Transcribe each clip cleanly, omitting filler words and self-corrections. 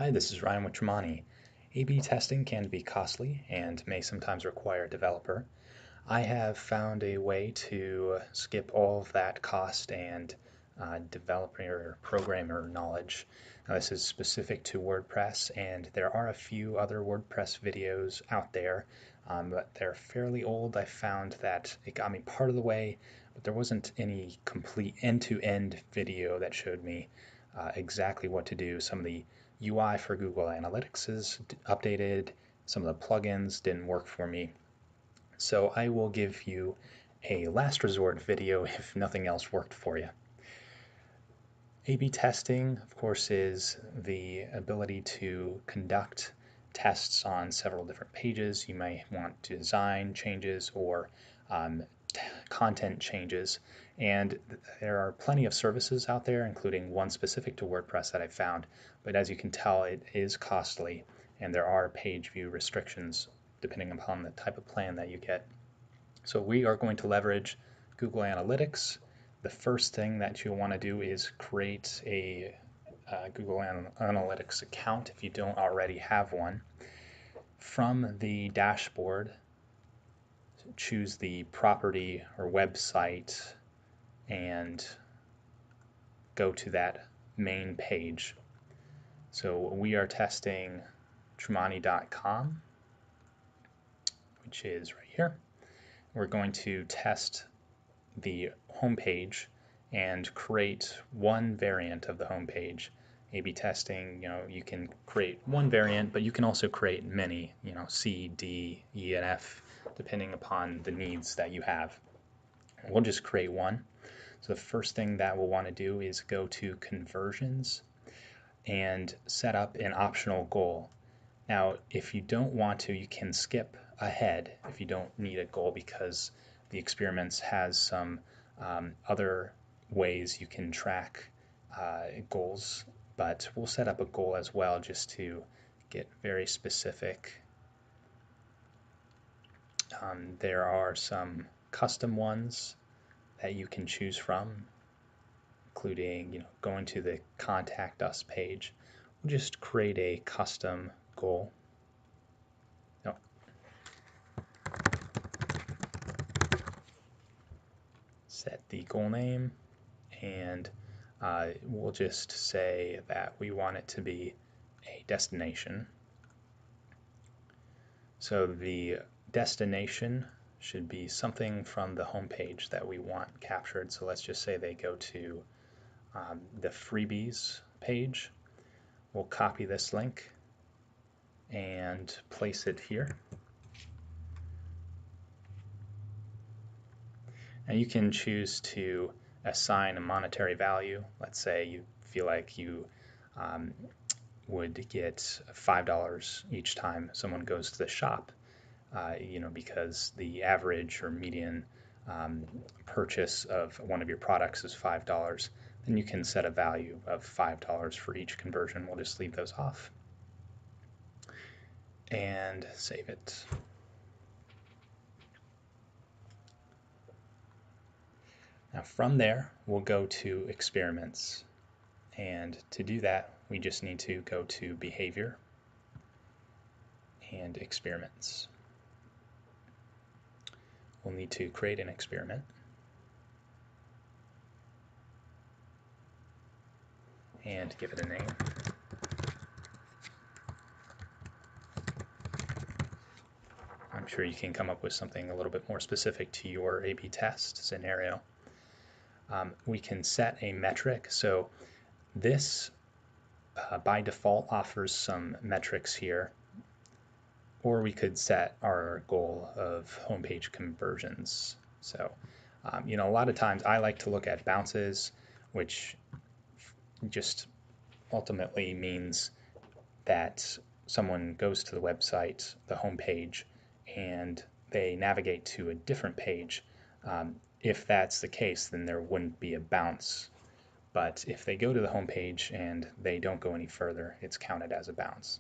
Hi, this is Ryan with Tremonti. A/B testing can be costly and may sometimes require a developer. I have found a way to skip all of that cost and developer or programmer knowledge. Now, this is specific to WordPress, and there are a few other WordPress videos out there, but they're fairly old. I found that it got me part of the way, but there wasn't any complete end-to-end video that showed me exactly what to do. Some of the UI for Google Analytics is updated. Some of the plugins didn't work for me. So I will give you a last resort video if nothing else worked for you. A/B testing, of course, is the ability to conduct tests on several different pages. You may want design changes or content changes. And there are plenty of services out there, including one specific to WordPress that I found. But as you can tell, it is costly, and there are page view restrictions depending upon the type of plan that you get. So we are going to leverage Google Analytics. The first thing that you'll want to do is create a Google Analytics account if you don't already have one. From the dashboard, choose the property or website and go to that main page. So we are testing Tremonti.com, which is right here. We're going to test the home page and create one variant of the home page. A/B testing, you can create one variant, but you can also create many, C, D, E, and F, depending upon the needs that you have. We'll just create one. So the first thing that we'll want to do is go to conversions and set up an optional goal. Now, if you don't want to, you can skip ahead if you don't need a goal, because the experiments has some other ways you can track goals, but we'll set up a goal as well just to get very specific. There are some custom ones that you can choose from, including going to the Contact Us page. We'll just create a custom goal. Set the goal name, and we'll just say that we want it to be a destination. So the destination should be something from the home page that we want captured. So let's just say they go to the freebies page. We'll copy this link and place it here. And you can choose to assign a monetary value. Let's say you feel like you would get $5 each time someone goes to the shop, because the average or median purchase of one of your products is $5. Then you can set a value of $5 for each conversion. We'll just leave those off and save it. Now from there, we'll go to experiments. And to do that, we just need to go to behavior and experiments. We'll need to create an experiment. And give it a name. I'm sure you can come up with something a little bit more specific to your A/B test scenario. We can set a metric. So this by default offers some metrics here, or we could set our goal of homepage conversions. So a lot of times I like to look at bounces, which just ultimately means that someone goes to the website, the home page, and they navigate to a different page. If that's the case, then there wouldn't be a bounce. But if they go to the home page and they don't go any further, it's counted as a bounce.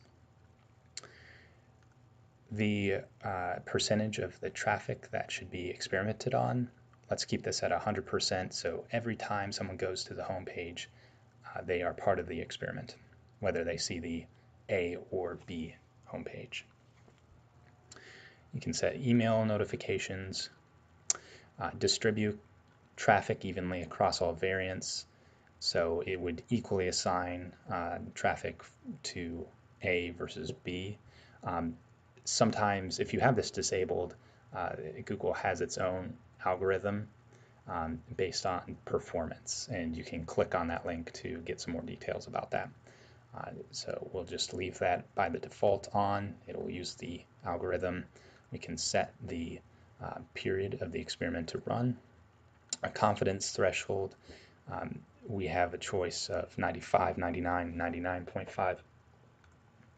The percentage of the traffic that should be experimented on, let's keep this at 100%. So every time someone goes to the home page, they are part of the experiment, whether they see the A or B homepage. You can set email notifications, distribute traffic evenly across all variants, so it would equally assign traffic to A versus B. Sometimes if you have this disabled, Google has its own algorithm based on performance, and you can click on that link to get some more details about that. So we'll just leave that by the default on. It'll use the algorithm. We can set the period of the experiment to run, a confidence threshold. We have a choice of 95, 99, 99.5.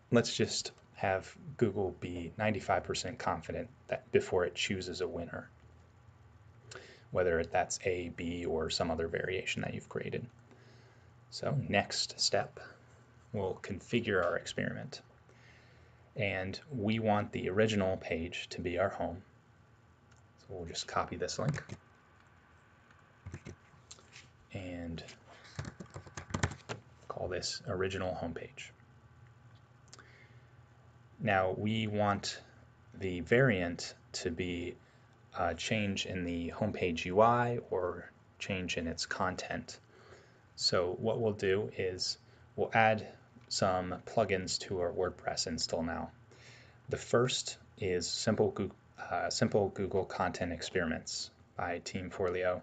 Let's just have Google be 95% confident that before it chooses a winner, whether that's A, B, or some other variation that you've created. So next step, we'll configure our experiment. And we want the original page to be our home. So we'll just copy this link and call this original homepage. Now we want the variant to be a change in the homepage UI or change in its content. So what we'll do is we'll add some plugins to our WordPress install now. The first is Simple Google Content Experiments by Team Forleo.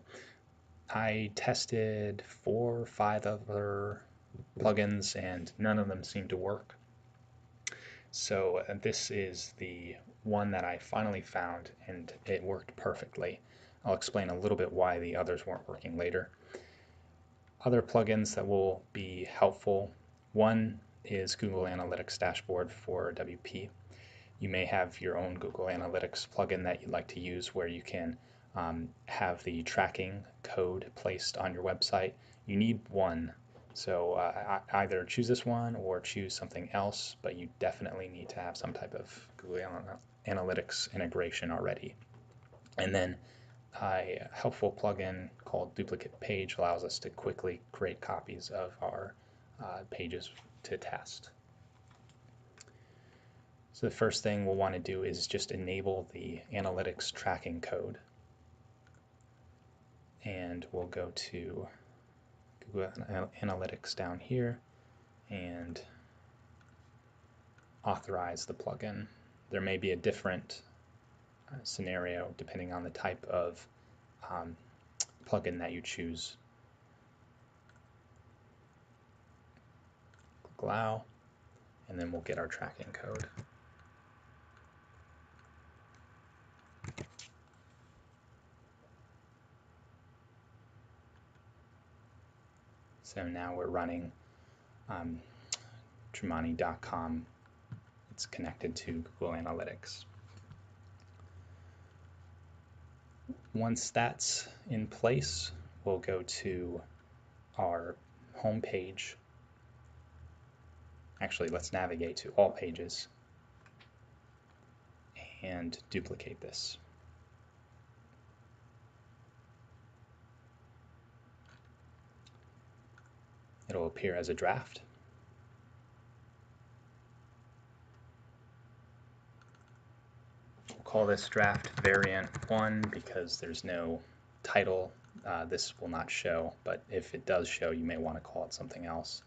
I tested 4 or 5 other plugins and none of them seemed to work. So this is the one that I finally found, and it worked perfectly. I'll explain a little bit why the others weren't working later. Other plugins that will be helpful. One is Google Analytics Dashboard for WP. You may have your own Google Analytics plugin that you'd like to use where you can have the tracking code placed on your website. You need one. So either choose this one or choose something else, but you definitely need to have some type of Google Analytics integration already. And then a helpful plugin called Duplicate Page allows us to quickly create copies of our pages to test. So the first thing we'll want to do is just enable the analytics tracking code. And we'll go to Google Analytics down here and authorize the plugin. There may be a different scenario depending on the type of plugin that you choose. Click allow, and then we'll get our tracking code. So now we're running Tremonti.com. It's connected to Google Analytics. Once that's in place, we'll go to our home page. Actually, let's navigate to all pages and duplicate this. It'll appear as a draft. We'll call this draft variant 1 because there's no title. This will not show, but if it does show, you may want to call it something else.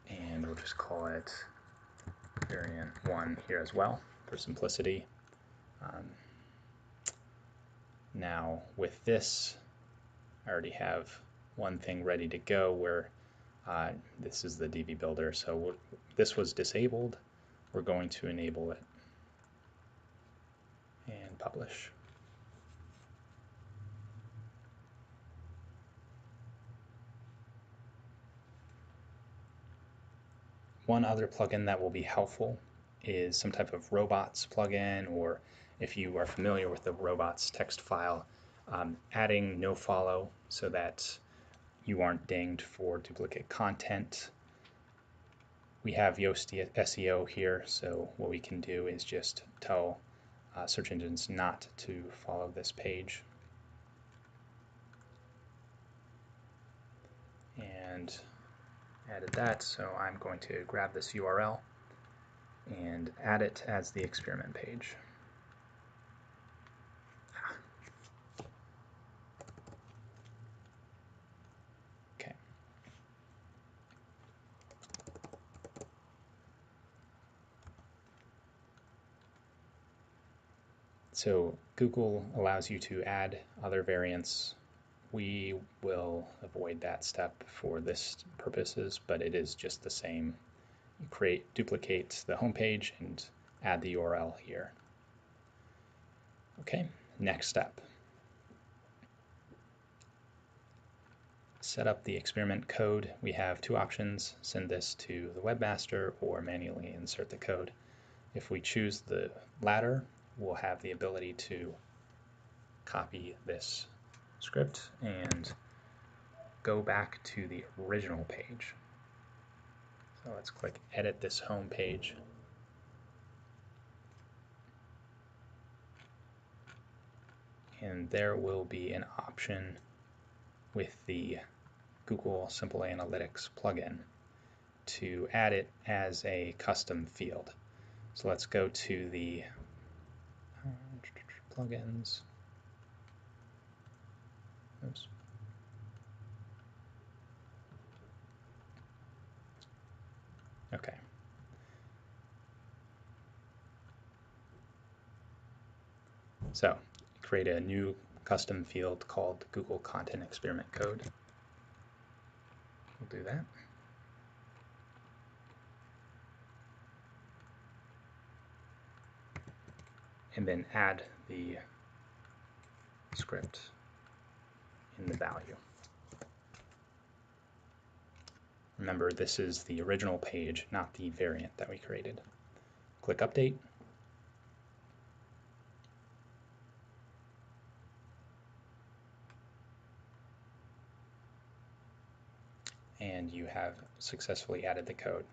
And we'll just call it variant 1 here as well for simplicity. Now with this, I already have one thing ready to go where this is the DB builder. So this was disabled. We're going to enable it and publish. One other plugin that will be helpful is some type of robots plugin, or if you are familiar with the robots text file, adding nofollow so that you aren't dinged for duplicate content. We have Yoast SEO here, so what we can do is just tell search engines not to follow this page. And added that, so I'm going to grab this URL and add it as the experiment page. Okay. So Google allows you to add other variants. We will avoid that step for this purposes, but it is just the same. You duplicate the home page and add the URL here. Okay, next step. Set up the experiment code. We have two options: send this to the webmaster or manually insert the code. If we choose the latter, we'll have the ability to copy this script and go back to the original page. So let's click edit this home page. And there will be an option with the Google Simple Analytics plugin to add it as a custom field. So let's go to the plugins. Oops. Okay. So create a new custom field called Google Content Experiment Code. We'll do that. And then add the script in the value. Remember, this is the original page, not the variant that we created. Click Update. And you have successfully added the code.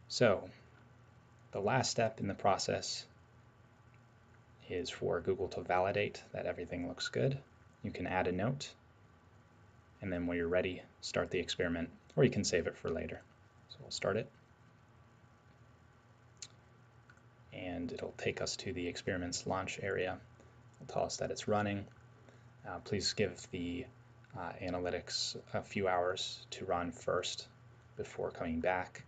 So the last step in the process is for Google to validate that everything looks good. You can add a note, and then when you're ready, start the experiment, or you can save it for later. So we'll start it. And it'll take us to the experiment's launch area. It'll tell us that it's running. Please give the analytics a few hours to run first before coming back.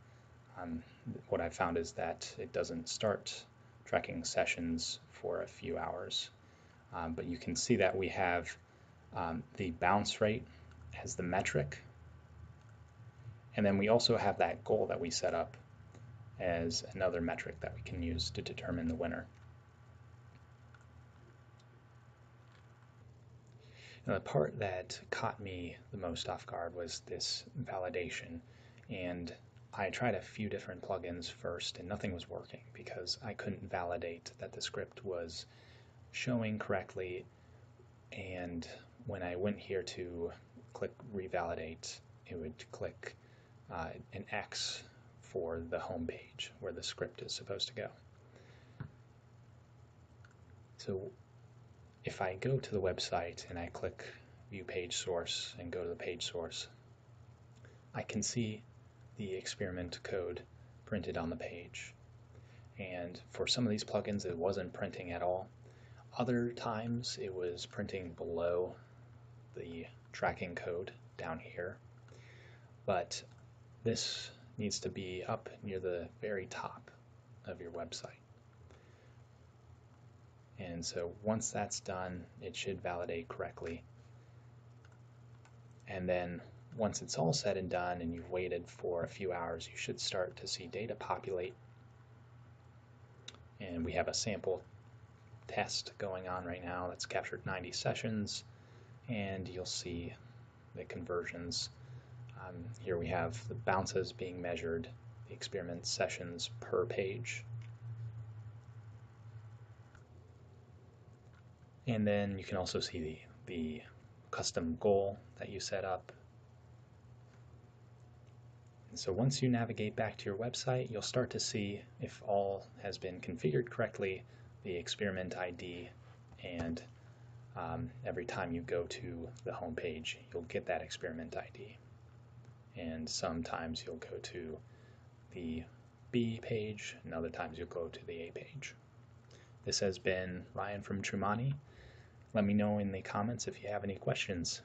What I found is that it doesn't start tracking sessions for a few hours. But you can see that we have the bounce rate as the metric. And then we also have that goal that we set up as another metric that we can use to determine the winner. Now, the part that caught me the most off guard was this validation. And I tried a few different plugins first and nothing was working because I couldn't validate that the script was showing correctly. And when I went here to click revalidate, it would click an X for the home page where the script is supposed to go. So if I go to the website and I click view page source and go to the page source, I can see the experiment code printed on the page. And for some of these plugins, it wasn't printing at all. Other times it was printing below the tracking code down here. But this needs to be up near the very top of your website. And so once that's done, it should validate correctly. And then once it's all said and done and you've waited for a few hours, you should start to see data populate. And we have a sample test going on right now that's captured 90 sessions, and you'll see the conversions. Here we have the bounces being measured, the experiment sessions per page. And then you can also see the custom goal that you set up. And so once you navigate back to your website, you'll start to see if all has been configured correctly, the experiment ID, and every time you go to the home page, you'll get that experiment ID. and sometimes you'll go to the B page, and other times you'll go to the A page. This has been Ryan from Trumani. Let me know in the comments if you have any questions.